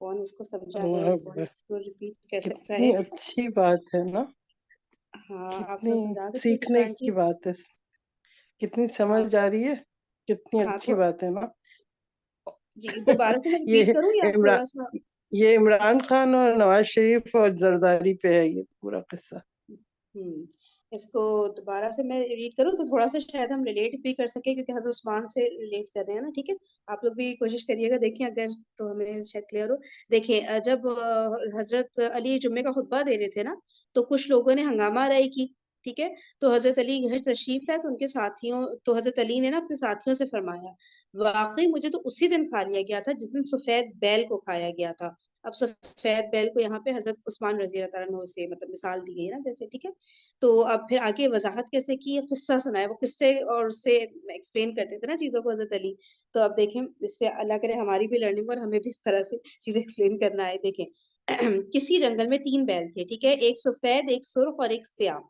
کون اس کو سمجھا ہے، اللہ کون اکبر، اس کو ریپیٹ کر سکتا کتنی ہے؟ اچھی بات ہے نا، ہاں آپ کتنی لوگ سمجھا سکتے ہیں سیکھنے عمران کی جی؟ بات ہے، کتنی ہاں سمجھ آ رہی ہے، کتنی ہاں اچھی بات ہے نا۔ جی دوبارہ سے میں یہ ریپیٹ کروں یا عمران تھوڑا سا؟ یہ عمران خان اور نواز شریف اور زرداری پہ ہے یہ پورا قصہ۔ ہوں اس کو دوبارہ سے میں ریڈ کروں تو تھوڑا سا شاید ہم ریلیٹ بھی کر سکیں، کیونکہ حضرت عثمان سے ریلیٹ کر رہے ہیں نا، ٹھیک ہے؟ آپ لوگ بھی کوشش کریے گا، دیکھیں اگر تو ہمیں شاید کلیئر ہو۔ دیکھیں جب حضرت علی جمعے کا خطبہ دے رہے تھے نا، تو کچھ لوگوں نے ہنگامہ آرائی کی، ٹھیک ہے؟ تو حضرت علی گھر تشریف لائے تو ان کے ساتھیوں، تو حضرت علی نے نا اپنے ساتھیوں سے فرمایا، واقعی مجھے تو اسی دن کھا لیا گیا تھا جس دن سفید بیل کو کھایا گیا تھا۔ اب سفید بیل کو یہاں پہ حضرت عثمان رضی اللہ تعالیٰ عنہ سے مطلب مثال دی گئی ہے نا، جیسے، ٹھیک ہے؟ تو اب پھر آگے وضاحت کیسے کی، یہ قصہ سنایا، وہ قصے اور اس سے ایکسپلین کرتے تھے نا چیزوں کو حضرت علی۔ تو اب دیکھیں اس سے اللہ کرے ہماری بھی لرننگ اور ہمیں بھی اس طرح سے چیزیں ایکسپلین کرنا ہے۔ دیکھیں کسی جنگل میں 3 بیل تھے، ٹھیک ہے؟ ایک سفید، ایک سرخ اور ایک سیاہ۔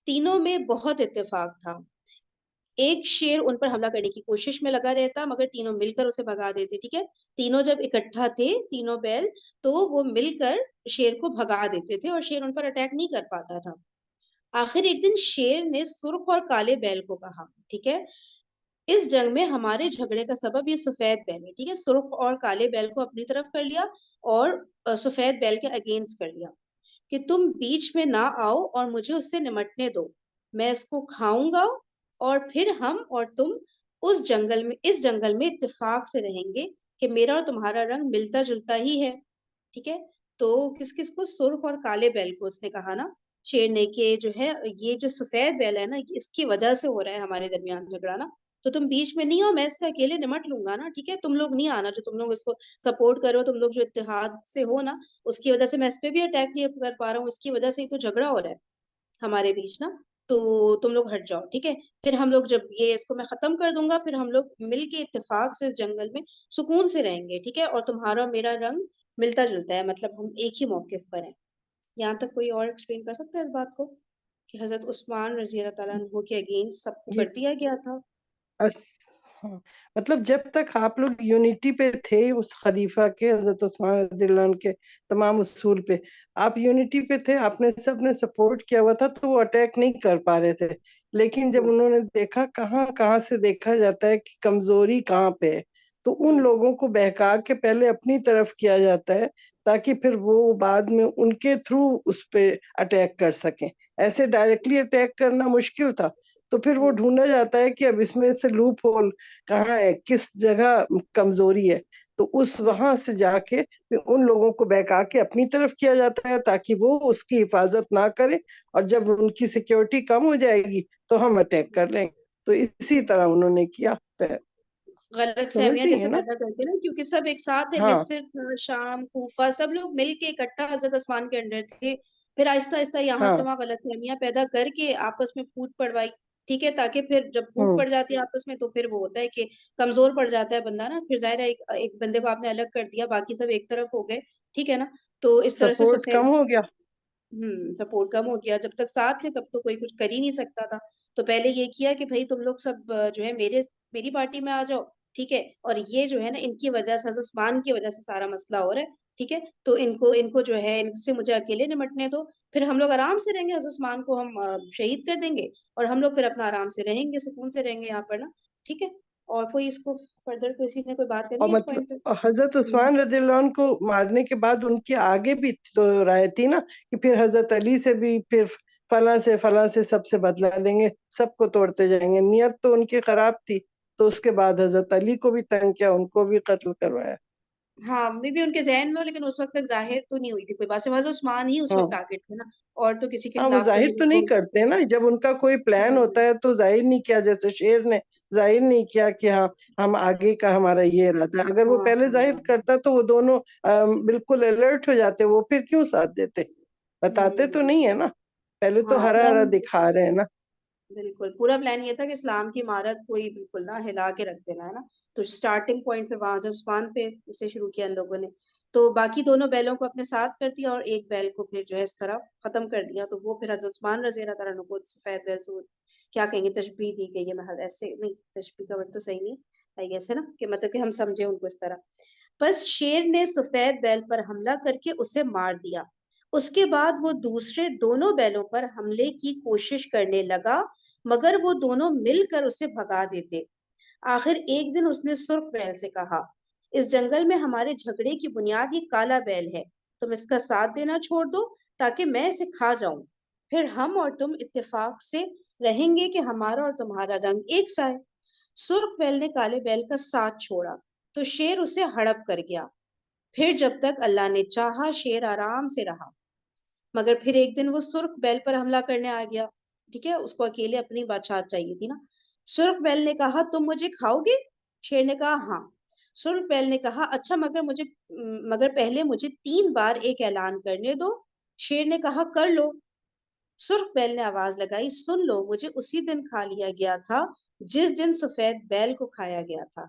تینوں میں بہت اتفاق تھا۔ ایک شیر ان پر حملہ کرنے کی کوشش میں لگا رہتا، مگر تینوں مل کر اسے بھگا دیتے، ٹھیک ہے؟ تینوں جب اکٹھا تھے، تینوں بیل، تو وہ مل کر شیر کو بھگا دیتے تھے اور شیر ان پر اٹیک نہیں کر پاتا تھا۔ آخر ایک دن شیر نے سرخ اور کالے بیل کو کہا، ٹھیک ہے؟ اس جنگ میں ہمارے جھگڑے کا سبب یہ سفید بیل ہے، ٹھیک ہے؟ سرخ اور کالے بیل کو اپنی طرف کر لیا اور سفید بیل کے اگینسٹ کر لیا کہ تم بیچ میں نہ آؤ اور مجھے اس سے نمٹنے دو، میں اس کو کھاؤں گا اور پھر ہم اور تم اس جنگل میں اتفاق سے رہیں گے کہ میرا اور تمہارا رنگ ملتا جلتا ہی ہے، ٹھیک ہے؟ تو کس کس کو؟ سرخ اور کالے بیل کو اس نے کہا نا، شیر نے، کہ جو ہے یہ جو سفید بیل ہے نا، اس کی وجہ سے ہو رہا ہے ہمارے درمیان جھگڑا نا، تو تم بیچ میں نہیں ہو، میں اس سے اکیلے نمٹ لوں گا نا، ٹھیک ہے؟ تم لوگ نہیں آنا، جو تم لوگ اس کو سپورٹ کرو، تم لوگ جو اتحاد سے ہو نا، اس کی وجہ سے میں اس پہ بھی اٹیک نہیں کر پا رہا ہوں، اس کی وجہ سے ہی تو جھگڑا ہو رہا ہے ہمارے بیچ نا، تو تم لوگ ہٹ جاؤ، ٹھیک ہے؟ پھر ہم لوگ جب یہ اس کو میں ختم کر دوں گا، پھر ہم لوگ مل کے اتفاق سے اس جنگل میں سکون سے رہیں گے، ٹھیک ہے؟ اور تمہارا اور میرا رنگ ملتا جلتا ہے، مطلب ہم ایک ہی موقف پر ہیں۔ یہاں تک کوئی اور ایکسپلین کر سکتا ہے اس بات کو کہ حضرت عثمان رضی اللہ تعالیٰ عنہ کے اگینسٹ سب کو یہ کر دیا گیا تھا؟ ہاں، مطلب جب تک آپ لوگ یونٹی پہ تھے اس خلیفہ کے، حضرت عثمان رضی اللہ عنہ کے تمام اصول پہ، آپ یونٹی پہ تھے، آپ نے سب نے سپورٹ کیا ہوا تھا، تو وہ اٹیک نہیں کر پا رہے تھے۔ لیکن جب ہوں انہوں نے دیکھا کہاں کہاں سے دیکھا جاتا ہے کہ کمزوری کہاں پہ ہے، تو ان ہوں لوگوں کو بہکا کے پہلے اپنی طرف کیا جاتا ہے، تاکہ پھر وہ بعد میں ان کے تھرو اس پہ اٹیک کر سکیں۔ ایسے ڈائریکٹلی اٹیک کرنا مشکل تھا، تو پھر وہ ہوں ڈھونڈا جاتا ہے کہ اب اس میں سے لوپ ہول کہاں ہے، کس جگہ کمزوری ہے، تو اس ہوں وہاں سے جا کے پھر ان لوگوں کو بہکا کے اپنی طرف کیا جاتا ہے، تاکہ وہ اس کی حفاظت نہ کرے، اور جب ان کی سیکیورٹی کم ہو جائے گی تو ہم اٹیک کر لیں گے۔ تو اسی طرح انہوں نے کیا، غلط سمجھ فہمیاں رہی جیسے ہیں نا؟ پیدا کر کے نا، کیونکہ سب ایک ساتھ ہے، ہاں مصر، شام، کوفہ، سب لوگ مل کے اکٹھا حضرت عثمان کے انڈر تھے، پھر آہستہ آہستہ یہاں ہاں سے وہاں غلط فہمیاں پیدا کر کے آپس میں پھوٹ پڑوائی، ٹھیک ہے؟ تاکہ پھر جب پھوٹ ہوں پڑ جاتی ہے آپس میں تو پھر وہ ہوتا ہے کہ کمزور پڑ جاتا ہے بندہ نا، پھر ظاہر ہے ایک بندے کو آپ نے الگ کر دیا، باقی سب ایک طرف ہو گئے، ٹھیک ہے نا؟ تو اس طرح سے سپورٹ کم سفید، ہو گیا۔ سپورٹ کم ہو گیا، جب تک ساتھ تھے تب تو کوئی کچھ کر ہی نہیں سکتا تھا، تو پہلے یہ کیا کہ بھائی تم لوگ سب جو ہے میری پارٹی میں آ جاؤ، ٹھیک ہے؟ اور یہ جو ہے نا ان کی وجہ سے، حضرت عثمان کی وجہ سے سارا مسئلہ ہو رہا ہے، ٹھیک ہے؟ تو ان کو جو ہے ان سے مجھے اکیلے نمٹنے دو، پھر ہم لوگ آرام سے رہیں گے، حضرت عثمان کو ہم شہید کر دیں گے اور ہم لوگ پھر اپنا آرام سے رہیں گے، سکون سے رہیں گے یہاں پر نا، ٹھیک ہے؟ اور کوئی اس کو فردر کسی نے کوئی بات کرنی اور ہے اس پوائنٹ پہ؟ مطلب حضرت عثمان رضی اللہ عنہ کو مارنے کے بعد ان کے آگے بھی تو رائے تھی نا، کہ پھر حضرت علی سے بھی، پھر فلاں سے سب سے بدلہ لیں گے، سب کو توڑتے جائیں گے، نیت تو ان کی خراب تھی، تو اس کے بعد حضرت علی کو بھی تنگ کیا، ان کو بھی قتل کروایا۔ ہاں میں بھی ان کے ذہن میں ہوں، لیکن اس وقت تک ظاہر تو نہیں ہوئی تھی کوئی بات سے، حضرت عثمان ہی اس ہاں وقت ٹارگیٹ تھے نا، اور تو کسی کے ہاں، وہ خلاف تو ظاہر تو نہیں نہیں کرتے نا، جب ان کا کوئی پلان ہوتا ہے تو ظاہر نہیں کیا، جیسے شیر نے ظاہر نہیں کیا کہ ہاں ہم آگے کا ہمارا یہ ارادہ ہے۔ اگر وہ ہاں پہلے ظاہر ہاں کرتا تو وہ دونوں بالکل الرٹ ہو جاتے، وہ پھر کیوں ساتھ دیتے؟ بتاتے تو ہوں نہیں ہے نا، پہلے تو ہاں ہرا ہرا پلان، دکھا رہے ہیں نا۔ بالکل پورا پلان یہ تھا کہ اسلام کی عمارت کو ہی بالکل نا ہلا کے رکھ دینا ہے نا، تو اسٹارٹنگ پوائنٹ پہ وہاں سے عثمان پہ سے شروع کیا ان لوگوں نے، تو باقی دونوں بیلوں کو اپنے ساتھ کر دیا اور ایک بیل کو پھر جو ہے اس طرح ختم کر دیا، تو وہ پھر حضرت عثمان رضی اللہ تعالیٰ عنہ کو سفید بیل سے کیا کہیں گے، تشبیہ دی گئی ہے، محض ایسے نہیں، تشبیہ کا ورڈ تو صحیح نہیں آئی گیس ہے نا، کہ مطلب کہ ہم سمجھے ان کو اس طرح۔ بس شیر نے سفید بیل پر حملہ کر کے اسے مار دیا۔ اس کے بعد وہ دوسرے دونوں بیلوں پر حملے کی کوشش کرنے لگا، مگر وہ دونوں مل کر اسے بھگا دیتے۔ آخر ایک دن اس نے سرخ بیل سے کہا، اس جنگل میں ہمارے جھگڑے کی بنیاد یہ کالا بیل ہے، تم اس کا ساتھ دینا چھوڑ دو تاکہ میں اسے کھا جاؤں، پھر ہم اور تم اتفاق سے رہیں گے کہ ہمارا اور تمہارا رنگ ایک سا ہے۔ سرخ بیل نے کالے بیل کا ساتھ چھوڑا تو شیر اسے ہڑپ کر گیا۔ پھر جب تک اللہ نے چاہا شیر آرام سے رہا، مگر پھر ایک دن وہ سرخ بیل پر حملہ کرنے آ گیا۔ ٹھیک ہے، اس کو اکیلے اپنی بادشاہت چاہیے تھی نا۔ سرخ بیل نے کہا، تم مجھے کھاؤ گے؟ شیر نے کہا ہاں۔ سرخ بیل نے کہا، اچھا مگر پہلے مجھے 3 بار ایک اعلان کرنے دو۔ شیر نے کہا کر لو۔ سرخ بیل نے آواز لگائی، سن لو، مجھے اسی دن کھا لیا گیا تھا جس دن سفید بیل کو کھایا گیا تھا۔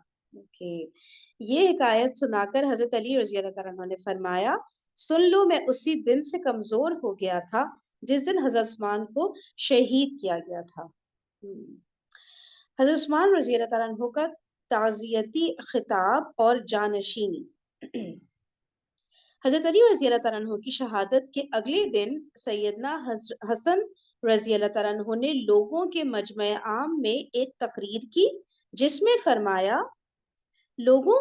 یہ حکایت سنا کر حضرت علی رضی اللہ عنہ نے فرمایا، سن لو، میں اسی دن سے کمزور ہو گیا تھا جس دن حضرت عثمان کو شہید کیا گیا تھا۔ حضرت عثمان رضی اللہ عنہ کا تعزیتی خطاب اور جانشینی۔ حضرت علی رضی اللہ عنہ کی شہادت کے اگلے دن سیدنا حسن رضی اللہ عنہ نے لوگوں کے مجمع عام میں ایک تقریر کی جس میں فرمایا، لوگوں،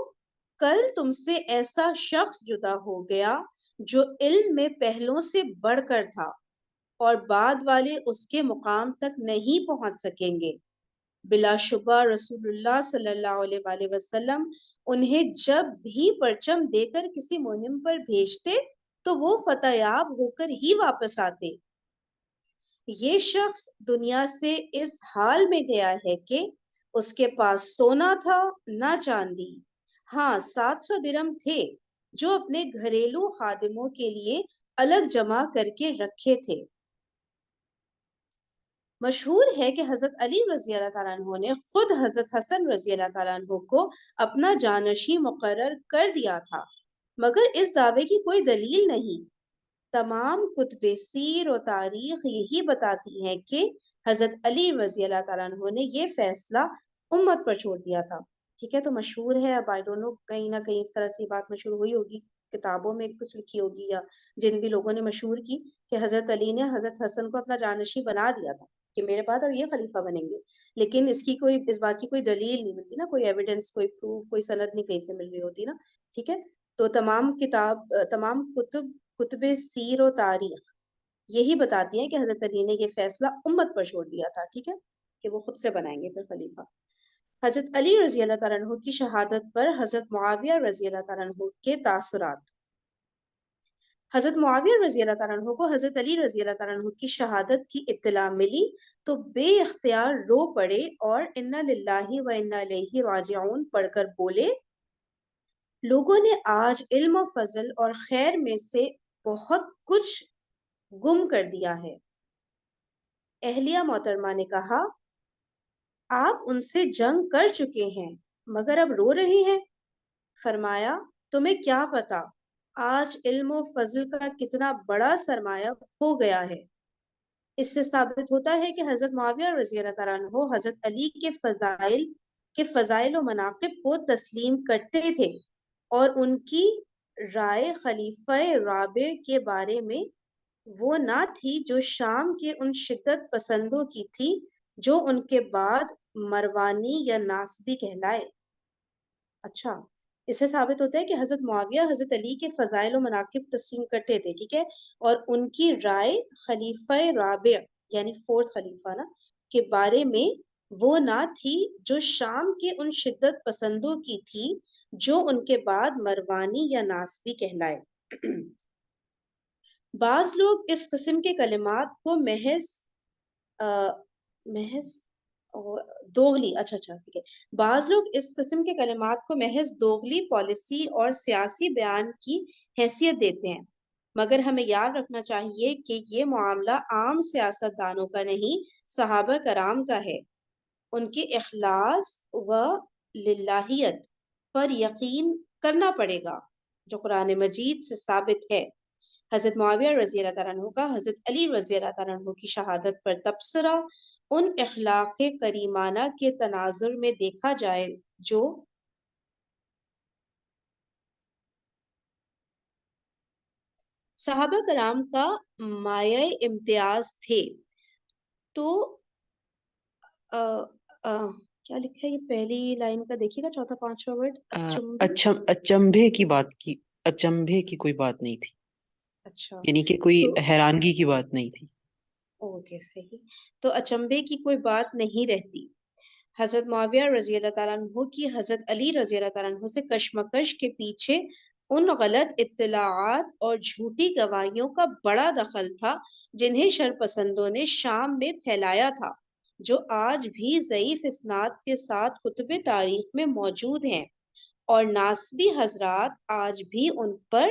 کل تم سے ایسا شخص جدا ہو گیا جو علم میں پہلوں سے بڑھ کر تھا اور بعد والے اس کے مقام تک نہیں پہنچ سکیں گے۔ بلا شبہ رسول اللہ صلی اللہ علیہ وآلہ وسلم انہیں جب بھی پرچم دے کر کسی مہم پر بھیجتے تو وہ فتح یاب ہو کر ہی واپس آتے۔ یہ شخص دنیا سے اس حال میں گیا ہے کہ اس کے پاس سونا تھا نہ چاندی، ہاں 700 درم تھے جو اپنے گھریلو خادموں کے لیے الگ جمع کر کے رکھے تھے۔ مشہور ہے کہ حضرت علی رضی اللہ تعالیٰ عنہ نے خود حضرت حسن رضی اللہ تعالیٰ عنہ کو اپنا جانشین مقرر کر دیا تھا، مگر اس دعوے کی کوئی دلیل نہیں۔ تمام کتب سیر و تاریخ یہی بتاتی ہیں کہ حضرت علی رضی اللہ تعالیٰ عنہ نے یہ فیصلہ امت پر چھوڑ دیا تھا۔ ٹھیک ہے، تو مشہور ہے، اب آئی ڈونٹ نو کہیں نہ کہیں اس طرح سے بات مشہور ہوئی ہوگی، کتابوں میں کچھ لکھی ہوگی یا جن بھی لوگوں نے مشہور کی کہ حضرت علی نے حضرت حسن کو اپنا جانشین بنا دیا تھا کہ میرے بعد اب یہ خلیفہ بنیں گے، لیکن اس بات کی کوئی دلیل نہیں ملتی نا، کوئی ایویڈنس، کوئی پروف، کوئی سند نہیں کہیں سے مل رہی ہوتی نا۔ ٹھیک ہے، تو تمام کتب سیر و تاریخ یہی بتاتی ہیں کہ حضرت علی نے یہ فیصلہ امت پر چھوڑ دیا تھا، ٹھیک ہے، کہ وہ خود سے بنائیں گے پھر خلیفہ۔ حضرت علی رضی اللہ تعالیٰ عنہ کی شہادت پر حضرت معاویہ رضی اللہ تعالیٰ عنہ کے تاثرات۔ حضرت معاویہ رضی اللہ تعالیٰ عنہ کو حضرت علی رضی اللہ تعالیٰ عنہ کی شہادت کی اطلاع ملی تو بے اختیار رو پڑے اور انا للہ و انا الیہ راجعون پڑھ کر بولے، لوگوں نے آج علم و فضل اور خیر میں سے بہت کچھ گم کر دیا ہے۔ اہلیہ محترمہ نے کہا، آپ ان سے جنگ کر چکے ہیں مگر اب رو رہے ہیں۔ فرمایا، تمہیں کیا پتا آج علم و فضل کا کتنا بڑا سرمایہ ہو گیا ہے۔ اس سے ثابت ہوتا ہے کہ حضرت معاویہ رضی اللہ تعالیٰ عنہ حضرت علی کے فضائل و مناقب کو تسلیم کرتے تھے اور ان کی رائے خلیفہ رابع کے بارے میں وہ نہ تھی جو شام کے ان شدت پسندوں کی تھی جو ان کے بعد مروانی یا ناصبی کہلائے۔ اچھا، اس سے ثابت ہوتا ہے کہ حضرت معاویہ حضرت علی کے فضائل و مناقب تسلیم کرتے تھے، ٹھیک ہے، اور ان کی رائے خلیفہ رابع یعنی 4th خلیفہ نا کے بارے میں وہ نہ تھی جو شام کے ان شدت پسندوں کی تھی جو ان کے بعد مروانی یا ناصبی کہلائے۔ بعض لوگ اس قسم کے کلمات کو محض دوغلی ٹھیک ہے، بعض لوگ اس قسم کے کلمات کو محض دوغلی پالیسی اور سیاسی بیان کی حیثیت دیتے ہیں، مگر ہمیں یاد رکھنا چاہیے کہ یہ معاملہ عام سیاست دانوں کا نہیں، صحابہ کرام کا ہے۔ ان کے اخلاص و للہیت پر یقین کرنا پڑے گا جو قرآن مجید سے ثابت ہے۔ حضرت معاویہ رضی اللہ تعالیٰ عنہ کا حضرت علی رضی اللہ تعالیٰ عنہ کی شہادت پر تبصرہ ان اخلاق کریمانہ کے تناظر میں دیکھا جائے جو صحابہ کرام کا مایہ امتیاز تھے. تو کیا لکھا ہے یہ پہلی لائن کا دیکھیے گا، چوتھا پانچواں ورڈ اچمبے. اچمبے کی کوئی بات نہیں تھی، اچھا یعنی کہ کوئی تو حیرانگی کی بات نہیں تھی. اوکے صحیح. تو اچمبے کی کوئی بات نہیں رہتی. حضرت معاویہ رضی اللہ تعالیٰ عنہ کی حضرت علی رضی اللہ تعالیٰ عنہ سے کشمکش کے پیچھے ان غلط اطلاعات اور جھوٹی گواہیوں کا بڑا دخل تھا جنہیں شرپسندوں نے شام میں پھیلایا تھا، جو آج بھی ضعیف اسناد کے ساتھ کتب تاریخ میں موجود ہیں، اور ناسبی حضرات آج بھی ان پر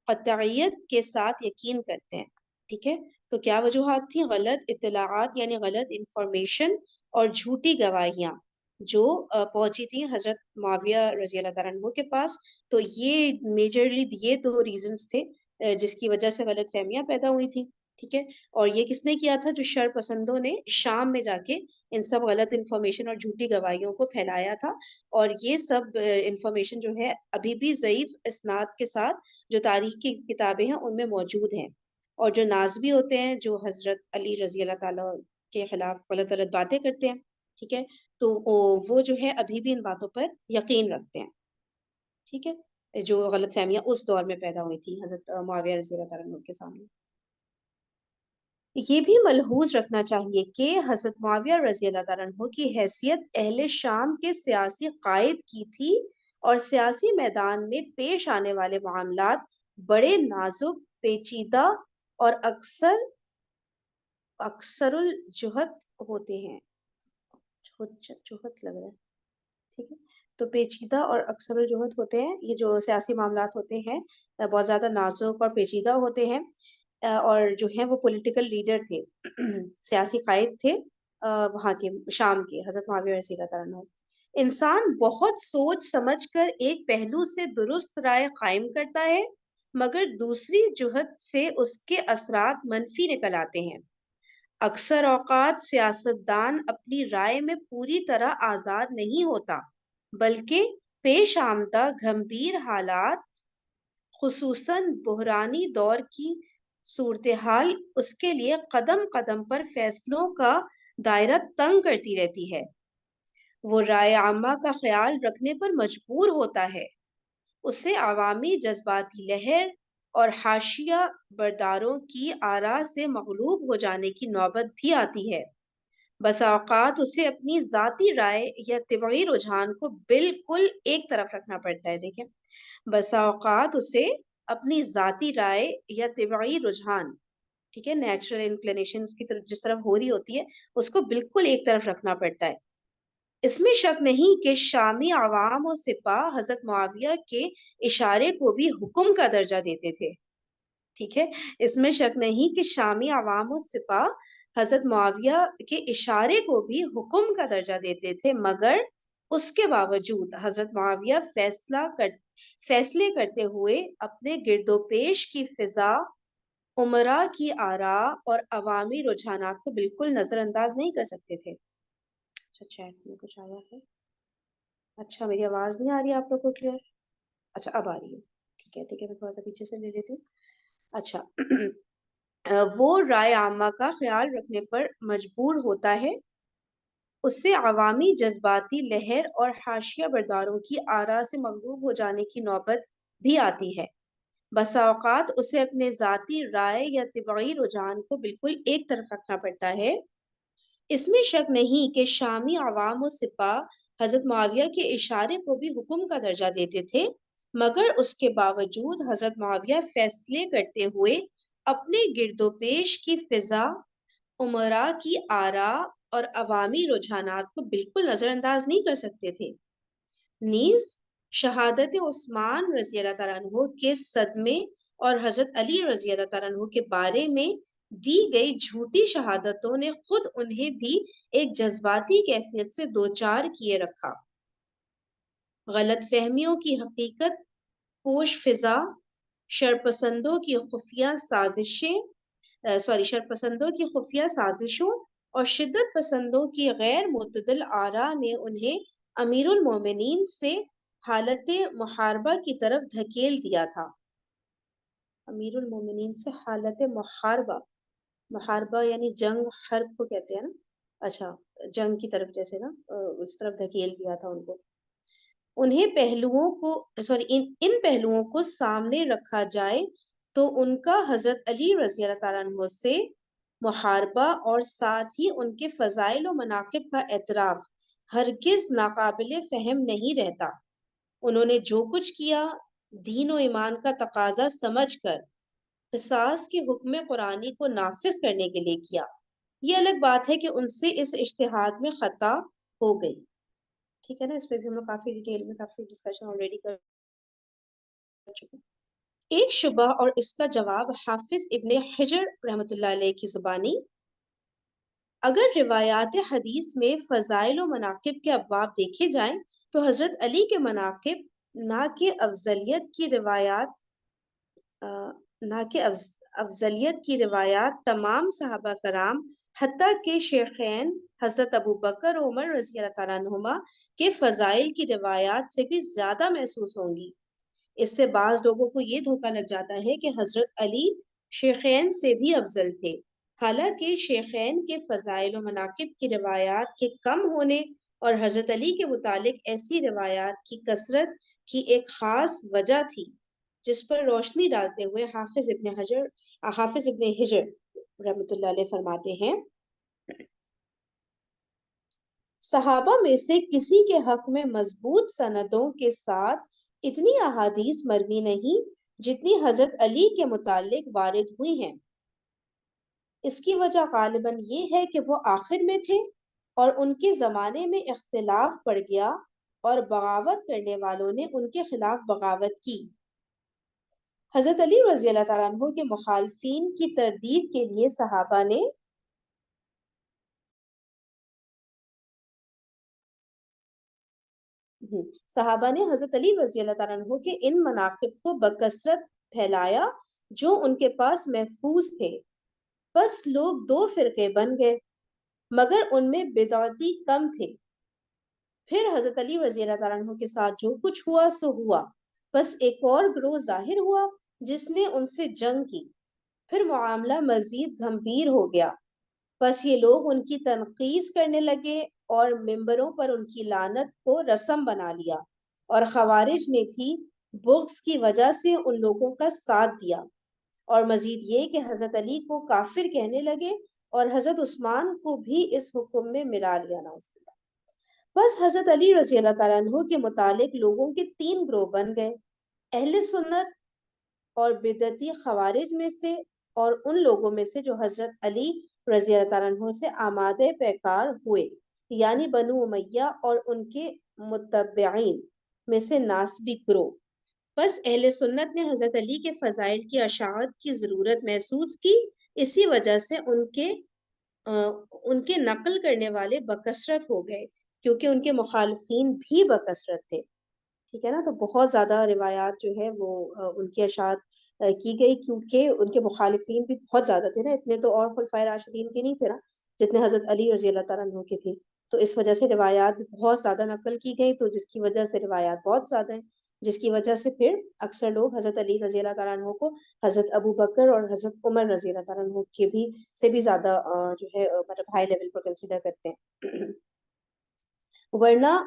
قطعیت کے ساتھ یقین کرتے ہیں. ٹھیک ہے، تو کیا وجوہات تھیں؟ غلط اطلاعات یعنی غلط انفارمیشن اور جھوٹی گواہیاں جو پہنچی تھیں حضرت معاویہ رضی اللہ تعالیٰ عنہ کے پاس. تو یہ میجرلی یہ دو ریزنز تھے جس کی وجہ سے غلط فہمیاں پیدا ہوئی تھیں. ٹھیک ہے، اور یہ کس نے کیا تھا؟ جو شر پسندوں نے شام میں جا کے ان سب غلط انفارمیشن اور جھوٹی گواہیوں کو پھیلایا تھا. اور یہ سب انفارمیشن جو ہے ابھی بھی ضعیف اسناد کے ساتھ جو تاریخ کی کتابیں ہیں ان میں موجود ہیں. اور جو نازبی ہوتے ہیں جو حضرت علی رضی اللہ تعالیٰ کے خلاف غلط غلط باتیں کرتے ہیں، ٹھیک ہے، تو وہ جو ہے ابھی بھی ان باتوں پر یقین رکھتے ہیں. ٹھیک ہے، جو غلط فہمیاں اس دور میں پیدا ہوئی تھی حضرت معاویہ رضی اللہ تعالیٰ عنہ کے سامنے. یہ بھی ملحوظ رکھنا چاہیے کہ حضرت معاویہ رضی اللہ تعالیٰ عنہ کی حیثیت اہل شام کے سیاسی قائد کی تھی، اور سیاسی میدان میں پیش آنے والے معاملات بڑے نازک، پیچیدہ اور اکثر الجہت ہوتے ہیں. جہت لگ رہا ہے. ٹھیک ہے، تو پیچیدہ اور اکثر الجہت ہوتے ہیں. یہ جو سیاسی معاملات ہوتے ہیں بہت زیادہ نازک اور پیچیدہ ہوتے ہیں، اور جو ہے وہ پولیٹیکل لیڈر تھے، سیاسی قائد تھے وہاں کے شام کے حضرت معاویہ رضی اللہ تعالیٰ عنہ. انسان بہت سوچ سمجھ کر ایک پہلو سے درست رائے قائم کرتا ہے، مگر دوسری جہت سے اس کے اثرات منفی نکل آتے ہیں. اکثر اوقات سیاستدان اپنی رائے میں پوری طرح آزاد نہیں ہوتا، بلکہ پیش آمدہ گھمبیر حالات، خصوصاً بحرانی دور کی صورتحال، اس کے لیے قدم قدم پر فیصلوں کا دائرہ تنگ کرتی رہتی ہے. وہ رائے عامہ کا خیال رکھنے پر مجبور ہوتا ہے. اسے عوامی جذباتی لہر اور حاشیہ برداروں کی آراء سے مغلوب ہو جانے کی نوبت بھی آتی ہے. بسا اوقات اسے اپنی ذاتی رائے یا طبعی رجحان کو بالکل ایک طرف رکھنا پڑتا ہے. دیکھیں، بسا اوقات اسے اپنی ذاتی رائے یا طبعی رجحان، ٹھیک ہے، نیچرل انکلینیشن اس کی طرف جس طرف ہو رہی ہوتی ہے، اس کو بالکل ایک طرف رکھنا پڑتا ہے. اس میں شک نہیں کہ شامی عوام و سپاہ حضرت معاویہ کے اشارے کو بھی حکم کا درجہ دیتے تھے. ٹھیک ہے، اس میں شک نہیں کہ شامی عوام و سپاہ حضرت معاویہ کے اشارے کو بھی حکم کا درجہ دیتے تھے، مگر اس کے باوجود حضرت معاویہ فیصلے کرتے ہوئے اپنے گرد و پیش کی فضا، امراء کی آراء اور عوامی رجحانات کو بالکل نظر انداز نہیں کر سکتے تھے. اچھا، چیٹ میں کچھ آیا ہے. اچھا، میری آواز نہیں آ رہی آپ لوگ کو کلیئر؟ اچھا، اب آ رہی ہے. ٹھیک ہے ٹھیک ہے، میں تھوڑا سا پیچھے سے لے لیتی ہوں. اچھا، وہ رائے عامہ کا خیال رکھنے پر مجبور ہوتا ہے. اس سے عوامی جذباتی لہر اور حاشیہ برداروں کی آراء سے مغلوب ہو جانے کی نوبت بھی آتی ہے. بسا اوقات اسے اپنے ذاتی رائے یا طبعی رجحان کو بالکل ایک طرف رکھنا پڑتا ہے. اس میں شک نہیں کہ شامی عوام و سپاہ حضرت معاویہ کے اشارے کو بھی حکم کا درجہ دیتے تھے، مگر اس کے باوجود حضرت معاویہ فیصلے کرتے ہوئے اپنے گرد و پیش کی فضا، امراء کی آراء اور عوامی رجحانات کو بالکل نظر انداز نہیں کر سکتے تھے. نیز شہادت عثمان رضی اللہ تعالیٰ عنہ کے صدمے اور حضرت علی رضی اللہ تعالیٰ عنہ کے بارے میں دی گئی جھوٹی شہادتوں نے خود انہیں بھی ایک جذباتی کیفیت سے دوچار کیے رکھا. غلط فہمیوں کی حقیقت پوش فضا، شرپسندوں کی خفیہ سازشوں اور شدت پسندوں کی غیر معتدل آراء نے انہیں امیر المومنین سے حالت محاربہ کی طرف دھکیل دیا تھا. امیر المومنین سے حالت محاربہ، محاربہ یعنی جنگ، حرب کو کہتے ہیں نا، اچھا جنگ کی طرف جیسے نا اس طرف دھکیل دیا تھا ان کو، انہیں پہلوؤں کو ان پہلوؤں کو سامنے رکھا جائے تو ان کا حضرت علی رضی اللہ تعالیٰ عنہ سے محاربہ اور ساتھ ہی ان کے فضائل و مناقب کا اعتراف ہرگز ناقابل فہم نہیں رہتا۔ انہوں نے جو کچھ کیا دین و ایمان کا تقاضا سمجھ کر قصاص کے حکم قرآنی کو نافذ کرنے کے لیے کیا۔ یہ الگ بات ہے کہ ان سے اس اجتہاد میں خطا ہو گئی۔ ٹھیک ہے نا، اس پہ بھی ہم لوگ کافی ڈیٹیل میں کافی ڈسکشن آلریڈی کر چکے ہیں۔ ایک شبہ اور اس کا جواب حافظ ابن حجر رحمۃ اللہ علیہ کی زبانی، اگر روایات حدیث میں فضائل و مناقب کے ابواب دیکھے جائیں تو حضرت علی کے مناقب نہ کہ افضلیت کی روایات تمام صحابہ کرام حتیٰ کہ شیخین حضرت ابو بکر و عمر رضی اللہ تعالیٰ عنہما کے فضائل کی روایات سے بھی زیادہ محسوس ہوں گی۔ اس سے بعض لوگوں کو یہ دھوکہ لگ جاتا ہے کہ حضرت علی شیخین سے بھی افضل تھے، حالانکہ شیخین کے فضائل و مناقب کی روایات کے کم ہونے اور حضرت علی کے متعلق ایسی روایات کی کثرت کی ایک خاص وجہ تھی، جس پر روشنی ڈالتے ہوئے حافظ ابن حجر رحمۃ اللہ علیہ فرماتے ہیں، صحابہ میں سے کسی کے حق میں مضبوط سندوں کے ساتھ اتنی احادیث مروی نہیں جتنی حضرت علی کے متعلق وارد ہوئی ہیں۔ اس کی وجہ غالباً یہ ہے کہ وہ آخر میں تھے اور ان کے زمانے میں اختلاف پڑ گیا اور بغاوت کرنے والوں نے ان کے خلاف بغاوت کی۔ حضرت علی رضی اللہ تعالیٰ عنہ کے مخالفین کی تردید کے لیے صحابہ نے حضرت علی رضی اللہ تعالیٰ عنہ کے ان مناقب کو بکثرت پھیلایا جو ان کے پاس محفوظ تھے۔ بس لوگ دو فرقے بن گئے، مگر ان میں بدعتی کم تھے۔ پھر حضرت علی رضی اللہ تعالیٰ عنہ کے ساتھ جو کچھ ہوا سو ہوا، بس ایک اور گروہ ظاہر ہوا جس نے ان سے جنگ کی۔ پھر معاملہ مزید گھمبیر ہو گیا، بس یہ لوگ ان کی تنقید کرنے لگے اور ممبروں پر ان کی لعنت کو رسم بنا لیا، اور خوارج نے بھی بغض کی وجہ سے ان لوگوں کا ساتھ دیا، اور مزید یہ کہ حضرت علی کو کافر کہنے لگے اور حضرت عثمان کو بھی اس حکم میں ملا لیا۔ نعوذ باللہ۔ بس حضرت علی رضی اللہ تعالیٰ عنہ کے متعلق لوگوں کے تین گروہ بن گئے، اہل سنت اور بدعتی خوارج میں سے، اور ان لوگوں میں سے جو حضرت علی رضی اللہ تعالیٰ عنہ سے آمادہ پیکار ہوئے، یعنی بنو امیہ اور ان کے متبعین میں سے ناسبی گروہ۔ بس اہل سنت نے حضرت علی کے فضائل کی اشاعت کی ضرورت محسوس کی، اسی وجہ سے ان کے نقل کرنے والے بکثرت ہو گئے، کیونکہ ان کے مخالفین بھی بکثرت تھے۔ ٹھیک ہے نا، تو بہت زیادہ روایات جو ہے وہ ان کی اشاعت کی گئی، کیونکہ ان کے مخالفین بھی بہت زیادہ تھے نا، اتنے تو اور خلفائے راشدین کے نہیں تھے نا جتنے حضرت علی رضی اللہ تعالیٰ عنہ کے تھے، تو اس وجہ سے روایات بھی بہت زیادہ نقل کی گئی، تو جس کی وجہ سے روایات بہت زیادہ ہیں، جس کی وجہ سے پھر اکثر لوگ حضرت علی رضی اللہ تعالیٰ عنہ کو حضرت ابو بکر اور حضرت عمر رضی اللہ تعالیٰ عنہ کے بھی سے بھی زیادہ جو ہے مطلب ہائی لیول پر کنسیڈر کرتے ہیں۔ ورنہ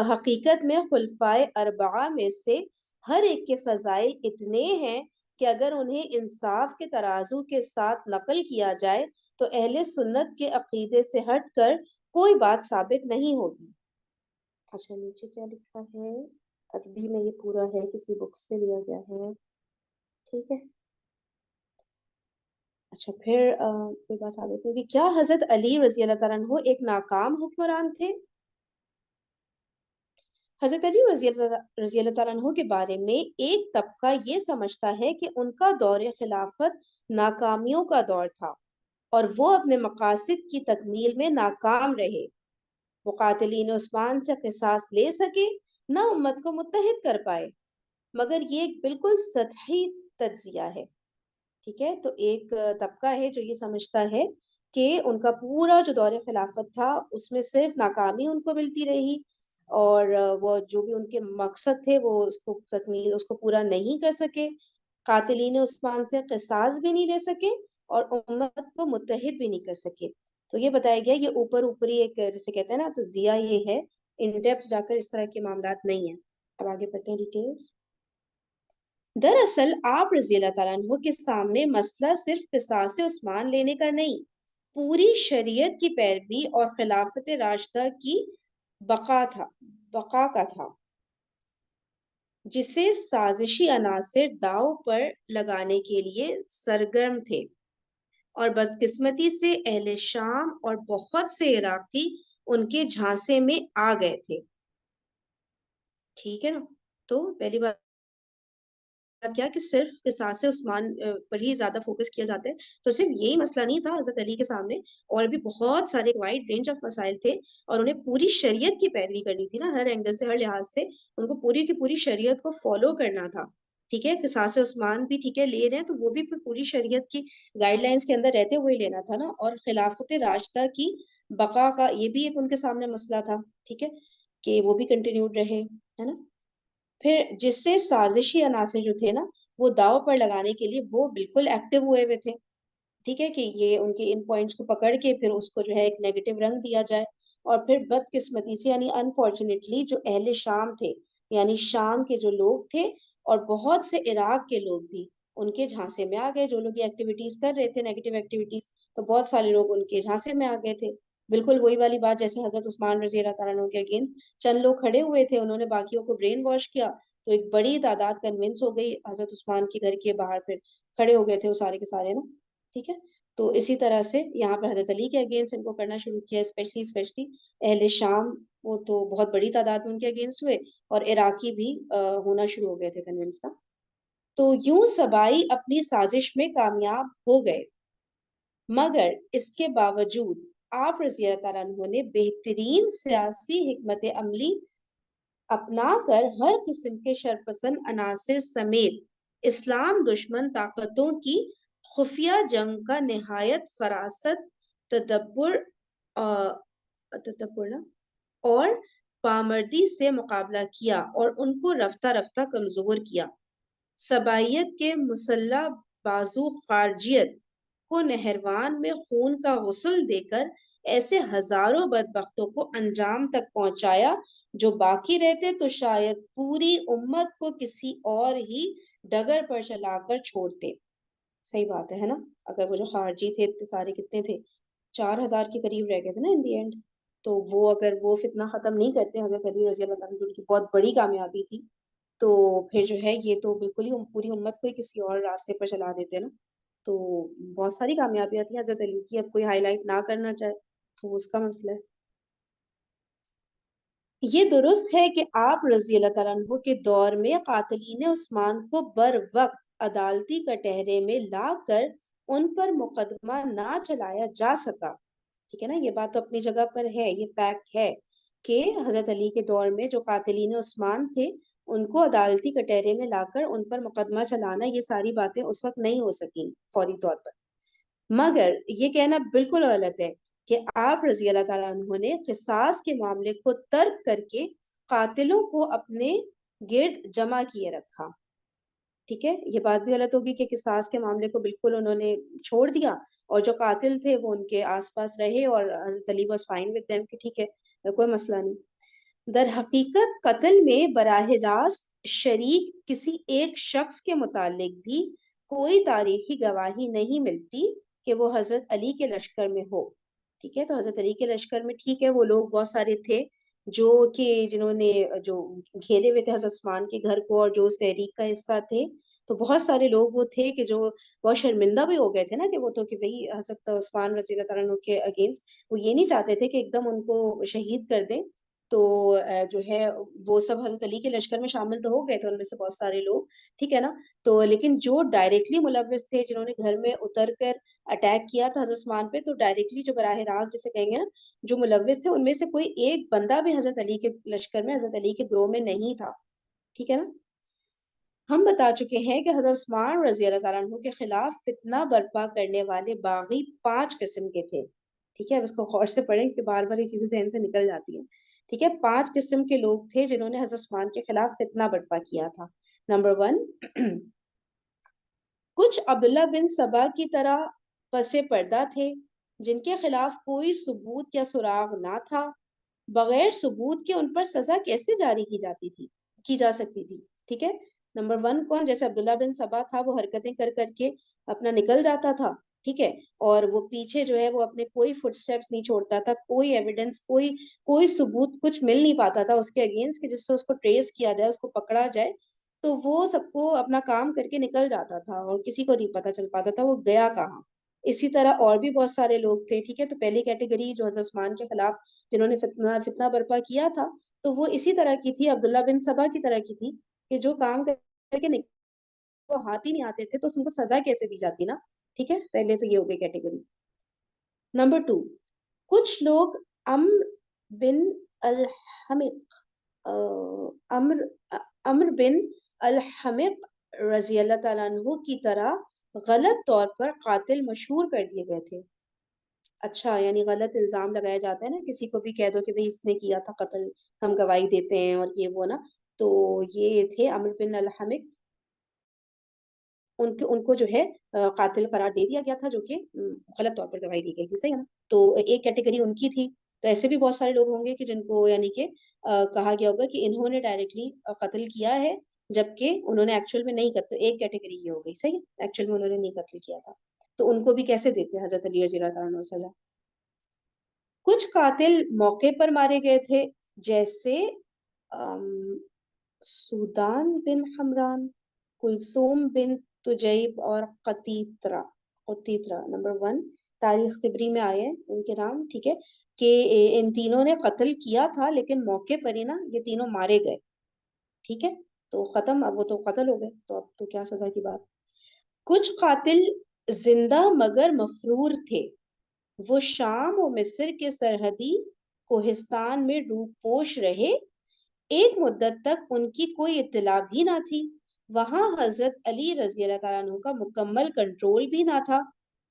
حقیقت میں خلفائے اربعہ میں سے ہر ایک کے فضائل اتنے ہیں کہ اگر انہیں انصاف کے ترازو کے ساتھ نقل کیا جائے تو اہل سنت کے عقیدے سے ہٹ کر کوئی بات ثابت نہیں ہوگی۔ اچھا نیچے کیا لکھا ہے، عربی میں یہ پورا ہے، کسی بک سے لیا گیا ہے، ٹھیک ہے۔ اچھا پھر کوئی بات ثابت ہوگی، کیا حضرت علی رضی اللہ تعالیٰ عنہ ایک ناکام حکمران تھے؟ حضرت علی رضی اللہ تعالیٰ عنہ کے بارے میں ایک طبقہ یہ سمجھتا ہے کہ ان کا دور خلافت ناکامیوں کا دور تھا اور وہ اپنے مقاصد کی تکمیل میں ناکام رہے، مقاتلین عثمان سے قصاص لے سکے نہ امت کو متحد کر پائے، مگر یہ ایک بالکل سطحی تجزیہ ہے۔ ٹھیک ہے، تو ایک طبقہ ہے جو یہ سمجھتا ہے کہ ان کا پورا جو دور خلافت تھا اس میں صرف ناکامی ان کو ملتی رہی، اور وہ جو بھی ان کے مقصد تھے وہ اس کو پورا نہیں کر سکے، قاتلین عثمان سے قصاص بھی نہیں لے سکے اور امت کو متحد بھی نہیں کر سکے. تو یہ بتایا گیا, یہ اوپری ایک جسے کہتے ہیں نا, تو ضیا یہ ہے, ان ڈیپتھ جا کر اس طرح کے معاملات نہیں ہیں. اب آگے پڑھتے ہیں ڈیٹیلز. دراصل آپ رضی اللہ تعالیٰ عنہ کے سامنے مسئلہ صرف قصاص عثمان لینے کا نہیں, پوری شریعت کی پیروی اور خلافت راشدہ کی بقا کا تھا, جسے سازشی عناصر داؤ پر لگانے کے لیے سرگرم تھے, اور بدقسمتی سے اہل شام اور بہت سے عراقی ان کے جھانسے میں آ گئے تھے. ٹھیک ہے نا. تو پہلی بات کیا کہ صرف قصاص عثمان پر ہی زیادہ فوکس کیا جاتا ہے, تو صرف یہی مسئلہ نہیں تھا حضرت علی کے سامنے, اور بھی بہت سارے وائڈ رینج آف مسائل تھے, اور انہیں پوری شریعت کی پیروی کرنی تھی نا, ہر اینگل سے, ہر لحاظ سے ان کو پوری کی پوری شریعت کو فالو کرنا تھا. ٹھیک ہے, قصاص عثمان بھی ٹھیک ہے لے رہے ہیں, تو وہ بھی پوری شریعت کی گائیڈ لائنس کے اندر رہتے ہوئے لینا تھا نا, اور خلافت راشدہ کی بقا کا یہ بھی ایک ان کے سامنے مسئلہ تھا. ٹھیک ہے, کہ وہ بھی کنٹینیوڈ رہے, ہے نا. پھر جس سے سازشی عناصر جو تھے نا, وہ داؤ پر لگانے کے لیے وہ بالکل ایکٹیو ہوئے ہوئے تھے. ٹھیک ہے, کہ یہ ان کے ان پوائنٹس کو پکڑ کے پھر اس کو جو ہے ایک نیگیٹو رنگ دیا جائے, اور پھر بدقسمتی سے یعنی انفارچونیٹلی جو اہل شام تھے, یعنی شام کے جو لوگ تھے اور بہت سے عراق کے لوگ بھی ان کے جھانسے میں آ گئے, جو لوگ یہ ایکٹیویٹیز کر رہے تھے نیگیٹو ایکٹیویٹیز, تو بہت سارے لوگ ان کے جھانسے میں آ گئے تھے. بالکل وہی والی بات جیسے حضرت عثمان رضی اللہ تعالیٰ عنہ کے اگینسٹ چند لوگ کھڑے ہوئے تھے, انہوں نے باقیوں کو برین واش کیا, تو ایک بڑی تعداد کنونس ہو گئی حضرت عثمان کے گھر کے باہر, پھر کھڑے ہو گئے تھے وہ سارے کے سارے نا. ٹھیک ہے, تو اسی طرح سے یہاں پر حضرت علی کے اگینسٹ ان کو کرنا شروع کیا, اسپیشلی اہل شام, وہ تو بہت بڑی تعداد میں ان کے اگینسٹ ہوئے, اور عراقی بھی ہونا شروع ہو گئے تھے کنونس کا. تو یوں سبائی اپنی سازش میں کامیاب ہو گئے, مگر اس کے باوجود آپ رضی اللہ تعالیٰ عنہ نے بہترین سیاسی حکمت عملی اپنا کر ہر قسم کے شرپسند عناصر سمیت اسلام دشمن طاقتوں کی خفیہ جنگ کا نہایت فراست, تدبر اور پامردی سے مقابلہ کیا, اور ان کو رفتہ رفتہ کمزور کیا. سبائیت کے مسلح بازو خارجیت کو نہروان میں خون کا غسل دے کر ایسے ہزاروں بدبختوں کو انجام تک پہنچایا, جو باقی رہتے تو شاید پوری امت کو کسی اور ہی ڈگر پر چلا کر چھوڑتے. صحیح بات ہے نا, اگر وہ جو خارجی تھے اتنے سارے کتنے تھے, 4000 کے قریب رہ گئے تھے نا ان دی اینڈ, تو وہ اگر وہ فتنہ ختم نہیں کرتے حضرت علی رضی اللہ تعالیٰ عنہ کی بہت بڑی کامیابی تھی, تو پھر جو ہے یہ تو بالکل ہی پوری امت کو ہی کسی اور راستے پر چلا دیتے نا. تو بہت ساری کامیابیاں تھیں حضرت علی کی, اب کوئی ہائی لائٹ نہ کرنا چاہے تو اس کا مسئلہ ہے. یہ درست ہے کہ آپ رضی اللہ تعالیٰ عنہ کے دور میں قاتلین عثمان کو بر وقت عدالتی کٹہرے میں لا کر ان پر مقدمہ نہ چلایا جا سکا. ٹھیک ہے نا, یہ بات تو اپنی جگہ پر ہے, یہ فیکٹ ہے کہ حضرت علی کے دور میں جو قاتلین عثمان تھے ان کو عدالتی کٹہرے میں لا کر ان پر مقدمہ چلانا, یہ ساری باتیں اس وقت نہیں ہو سکیں فوری طور پر. مگر یہ کہنا بالکل غلط ہے کہ آپ رضی اللہ تعالیٰ عنہ نے قصاص کے معاملے کو ترک کر کے قاتلوں کو اپنے گرد جمع کیے رکھا. ٹھیک ہے, یہ بات بھی غلط ہوگی کہ قصاص کے معاملے کو بالکل انہوں نے چھوڑ دیا, اور جو قاتل تھے وہ ان کے آس پاس رہے, اور حضرت علی واز فائن ود دیم کہ ٹھیک ہے کوئی مسئلہ نہیں. در حقیقت قتل میں براہ راست شریک کسی ایک شخص کے متعلق بھی کوئی تاریخی گواہی نہیں ملتی کہ وہ حضرت علی کے لشکر میں ہو. ٹھیک ہے, تو حضرت علی کے لشکر میں ٹھیک ہے وہ لوگ بہت سارے تھے جو کہ جنہوں نے جو گھیرے ہوئے تھے حضرت عثمان کے گھر کو, اور جو اس تحریک کا حصہ تھے, تو بہت سارے لوگ وہ تھے کہ جو بہت شرمندہ بھی ہو گئے تھے نا, کہ وہ تو کہ بھئی حضرت عثمان رضی اللہ تعالیٰ عنہ کے اگینسٹ وہ یہ نہیں چاہتے تھے کہ ایک دم ان کو شہید کر دیں. تو جو ہے وہ سب حضرت علی کے لشکر میں شامل تو ہو گئے تھے, ان میں سے بہت سارے لوگ, ٹھیک ہے نا. تو لیکن جو ڈائریکٹلی ملوث تھے, جنہوں نے گھر میں اتر کر اٹیک کیا تھا حضرت عثمان پہ, تو ڈائریکٹلی جو براہ راست جسے کہیں گے نا جو ملوث تھے, ان میں سے کوئی ایک بندہ بھی حضرت علی کے لشکر میں, حضرت علی کے گروہ میں نہیں تھا. ٹھیک ہے نا. ہم بتا چکے ہیں کہ حضرت عثمان رضی اللہ تعالیٰ عنہ کے خلاف فتنہ برپا کرنے والے باغی 5 قسم کے تھے. ٹھیک ہے, اب اس کو غور سے پڑھیں کہ بار بار یہ چیزیں ذہن سے نکل جاتی ہیں. ٹھیک ہے, 5 قسم کے لوگ تھے جنہوں نے حضرت عثمان کے خلاف فتنہ برپا کیا تھا. نمبر 1 کچھ عبداللہ بن سبا کی طرح پس پردہ تھے جن کے خلاف کوئی ثبوت یا سراغ نہ تھا. بغیر ثبوت کے ان پر سزا کیسے جاری کی جا سکتی تھی؟ ٹھیک ہے. نمبر 1 کون؟ جیسے عبداللہ بن سبا تھا، وہ حرکتیں کر کر کے اپنا نکل جاتا تھا، ٹھیک ہے، اور وہ پیچھے جو ہے وہ اپنے کوئی فٹ سٹیپس نہیں چھوڑتا تھا، کوئی ایویڈنس، کوئی ثبوت کچھ مل نہیں پاتا تھا اس کے اگینسٹ کہ جس سے اس کو ٹریس کیا جائے، اس کو پکڑا جائے. تو وہ سب کو اپنا کام کر کے نکل جاتا تھا اور کسی کو نہیں پتا چل پاتا تھا وہ گیا کہاں. اسی طرح اور بھی بہت سارے لوگ تھے، ٹھیک ہے. تو پہلی کیٹیگری جو حضرت عثمان کے خلاف جنہوں نے فتنہ برپا کیا تھا، تو وہ اسی طرح کی تھی، عبداللہ بن سبا کی طرح کی تھی، کہ جو کام کر کے وہ ہاتھ ہی نہیں آتے تھے تو ان کو سزا کیسے دی جاتی نا. ٹھیک ہے، پہلے تو یہ ہو گئی کیٹیگری. نمبر 2، کچھ لوگ بن الحمق عمر بن الحمق رضی اللہ تعالیٰ عنہ کی طرح غلط طور پر قاتل مشہور کر دیے گئے تھے. اچھا، یعنی غلط الزام لگایا جاتا ہے نا، کسی کو بھی کہہ دو کہ بھئی اس نے کیا تھا قتل، ہم گواہی دیتے ہیں اور یہ وہ نا. تو یہ تھے عمر بن الحمق، ان کو جو ہے قاتل قرار دے دیا گیا تھا، جو کہ غلط طور پر گواہی دی گئی تھی. صحیح ہے نا. تو ایک کیٹیگری ان کی تھی. تو ایسے بھی بہت سارے لوگ ہوں گے کہ جن کو یعنی کہ کہا گیا ہوگا کہ انہوں نے ڈائریکٹلی قتل کیا ہے جبکہ انہوں نے ایکچوئل میں نہیں قتل. ایک کیٹیگری یہ ہو گئی. صحیح ہے، ایکچوئل میں انہوں نے نہیں قتل کیا تھا. تو ان کو بھی کیسے دیتے حضرت علی رضی اللہ تعالیٰ عنہ سزا؟ کچھ قاتل موقع پر مارے گئے تھے، جیسے سودان بن حمران، کلثوم بن تجیب اور قطیطرہ. نمبر 1 تاریخ طبری میں آئے ہیں ان کے نام، ٹھیک ہے، کہ ان تینوں نے قتل کیا تھا لیکن موقع پر ہی نا یہ تینوں مارے گئے. ٹھیک ہے، تو ختم، اب وہ تو قتل ہو گئے، تو اب تو کیا سزا کی بات. کچھ قاتل زندہ مگر مفرور تھے، وہ شام و مصر کے سرحدی کوہستان میں روپوش رہے. ایک مدت تک ان کی کوئی اطلاع بھی نہ تھی. وہاں حضرت علی رضی اللہ تعالیٰ عنہ کا مکمل کنٹرول بھی نہ تھا،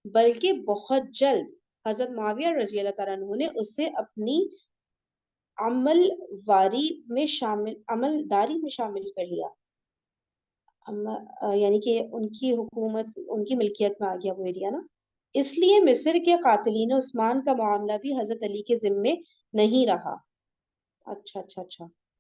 بلکہ بہت جلد حضرت معاویہ رضی اللہ تعالیٰ عنہ نے اسے اپنی عملداری میں شامل کر لیا. یعنی کہ ان کی حکومت، ان کی ملکیت میں آ گیا وہ ایریا نا. اس لیے مصر کے قاتلین عثمان کا معاملہ بھی حضرت علی کے ذمے نہیں رہا. اچھا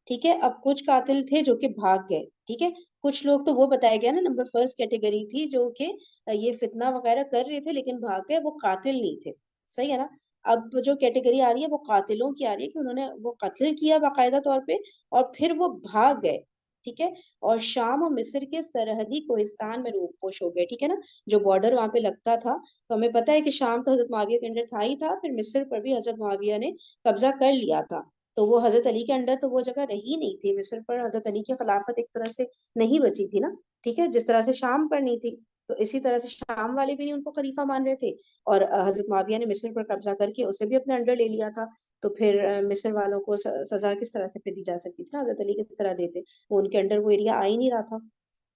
ٹھیک ہے. اب کچھ قاتل تھے جو کہ بھاگ گئے، ٹھیک ہے. کچھ لوگ تو وہ بتایا گیا نا، نمبر 1 کیٹیگری تھی جو کہ یہ فتنہ وغیرہ کر رہے تھے لیکن بھاگ گئے، وہ قاتل نہیں تھے. صحیح ہے نا. اب جو کیٹیگری آ رہی ہے وہ قاتلوں کی آ رہی ہے کہ انہوں نے وہ قتل کیا باقاعدہ طور پہ اور پھر وہ بھاگ گئے، ٹھیک ہے، اور شام و مصر کے سرحدی کوہستان میں روپوش ہو گئے. ٹھیک ہے نا. جو بارڈر وہاں پہ لگتا تھا، تو ہمیں پتا ہے کہ شام تو حضرت معاویہ کے انڈر تھا ہی تھا، پھر مصر پر بھی حضرت معاویہ نے قبضہ کر لیا تھا. تو وہ حضرت علی کے انڈر تو وہ جگہ رہی نہیں تھی. مصر پر حضرت علی کی خلافت ایک طرح سے نہیں بچی تھی نا، ٹھیک ہے، جس طرح سے شام پر نہیں تھی. تو اسی طرح سے شام والے بھی نہیں ان کو خلیفہ مان رہے تھے، اور حضرت معاویہ نے مصر پر قبضہ کر کے اسے بھی اپنے انڈر لے لیا تھا. تو پھر مصر والوں کو سزا کس طرح سے پھر دی جا سکتی تھی نا، حضرت علی کس طرح دیتے، وہ ان کے انڈر وہ ایریا آ ہی نہیں رہا تھا.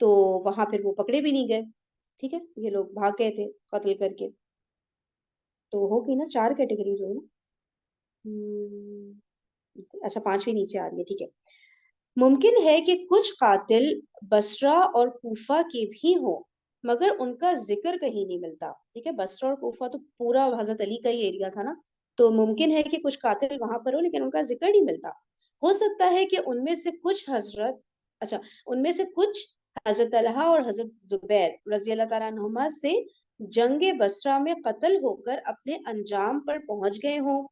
تو وہاں پھر وہ پکڑے بھی نہیں گئے، ٹھیک ہے، یہ لوگ بھاگ گئے تھے قتل کر کے. تو ہوگی نا 4 کیٹیگریز ہوئی نا. اچھا 5ویں نیچے آ رہی ہے، ٹھیک ہے. ممکن ہے کہ کچھ قاتل بصرہ اور کوفہ کے بھی ہوں مگر ان کا ذکر کہیں نہیں ملتا. ٹھیک ہے، بصرہ اور کوفہ تو پورا حضرت علی کا ہی ایریا تھا نا. تو ممکن ہے کہ کچھ قاتل وہاں پر ہو لیکن ان کا ذکر نہیں ملتا. ہو سکتا ہے کہ ان میں سے کچھ حضرت طلحہ اور حضرت زبیر رضی اللہ تعالیٰ عنہما سے جنگ بصرہ میں قتل ہو کر اپنے انجام پر پہنچ گئے ہوں،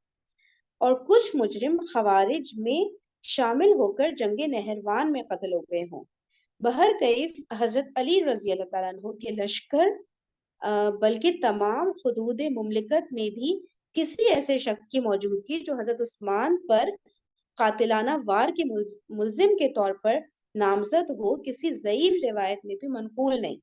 اور کچھ مجرم خوارج میں شامل ہو کر جنگ نہروان میں قتل ہو گئے ہوں. بہرکیف حضرت علی رضی اللہ تعالیٰ عنہ کے لشکر بلکہ تمام حدود مملکت میں بھی کسی ایسے شخص کی موجودگی جو حضرت عثمان پر قاتلانہ وار کے ملزم کے طور پر نامزد ہو کسی ضعیف روایت میں بھی منقول نہیں.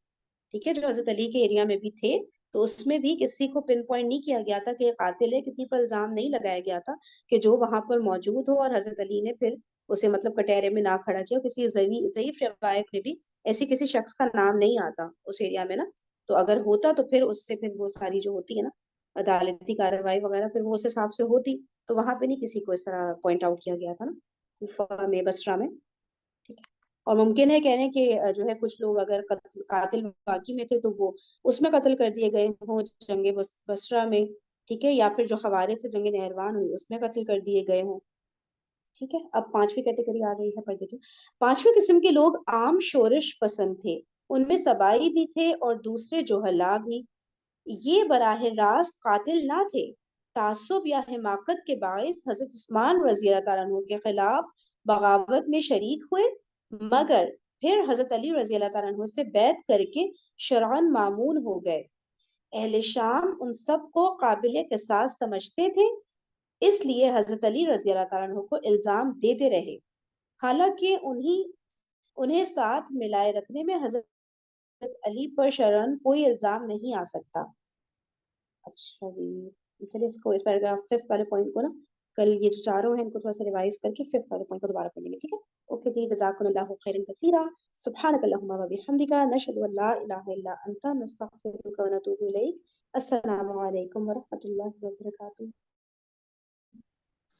ٹھیک ہے، جو حضرت علی کے ایریا میں بھی تھے تو اس میں بھی کسی کو پن پوائنٹ نہیں کیا گیا تھا کہ قاتل ہے، کسی پر الزام نہیں لگایا گیا تھا کہ جو وہاں پر موجود ہو اور حضرت علی نے پھر اسے مطلب کٹہرے میں نہ کھڑا کیا. کسی ضعیف روایت میں بھی ایسی کسی شخص کا نام نہیں آتا اس ایریا میں نا. تو اگر ہوتا تو پھر اس سے پھر وہ ساری جو ہوتی ہے نا عدالتی کارروائی وغیرہ پھر وہ اس حساب سے ہوتی. تو وہاں پہ نہیں کسی کو اس طرح پوائنٹ آؤٹ کیا گیا تھا نا کوفہ میں، بصرہ میں. ٹھیک ہے. اور ممکن ہے کہنے کہ جو ہے کچھ لوگ اگر قاتل واقعی میں تھے تو وہ اس میں قتل کر دیے گئے ہوں جنگ بصرہ میں، ٹھیک ہے، یا پھر جو خوارج سے جنگ نہروان ہوئی اس میں قتل کر دیے گئے ہوں، ٹھیک ہے۔ اب پانچویں کیٹیگری آ گئی ہے، پڑھ دیکھیں۔ پانچویں قسم کے لوگ عام شورش پسند تھے، ان میں سبائی بھی تھے اور دوسرے جوہلا بھی۔ یہ براہ راست قاتل نہ تھے، تعصب یا حماقت کے باعث حضرت عثمان رضی اللہ تعالیٰ عنہ کے خلاف بغاوت میں شریک ہوئے، مگر پھر حضرت علی رضی اللہ تعالیٰ عنہ سے بیعت کر کے شرعاً معمون ہو گئے۔ اہل شام ان سب کو قابل قصاص سمجھتے تھے، اس لیے حضرت علی رضی اللہ تعالیٰ عنہ کو الزام دیتے رہے، حالانکہ انہیں ساتھ ملائے رکھنے میں حضرت علی پر شرعاً کوئی الزام نہیں آ سکتا۔ اچھا جی، چلیے اس پیراگراف 5 والے پوائنٹ کو نا کل یہ جو چاروں ہیں ان کو تھوڑا سا ریوائز کر کے 5 والے پوائنٹ کو دوبارہ پڑھ لیں گے، ٹھیک ہے؟ اوکے جی، جزاکم اللہ خیرا کثیرا، سبحانک اللہم و بحمدک، نشہد ان لا الہ الا انت، نستغفرک و نتوب الیک۔ السلام علیکم و رحمۃ اللہ وبرکاتہ۔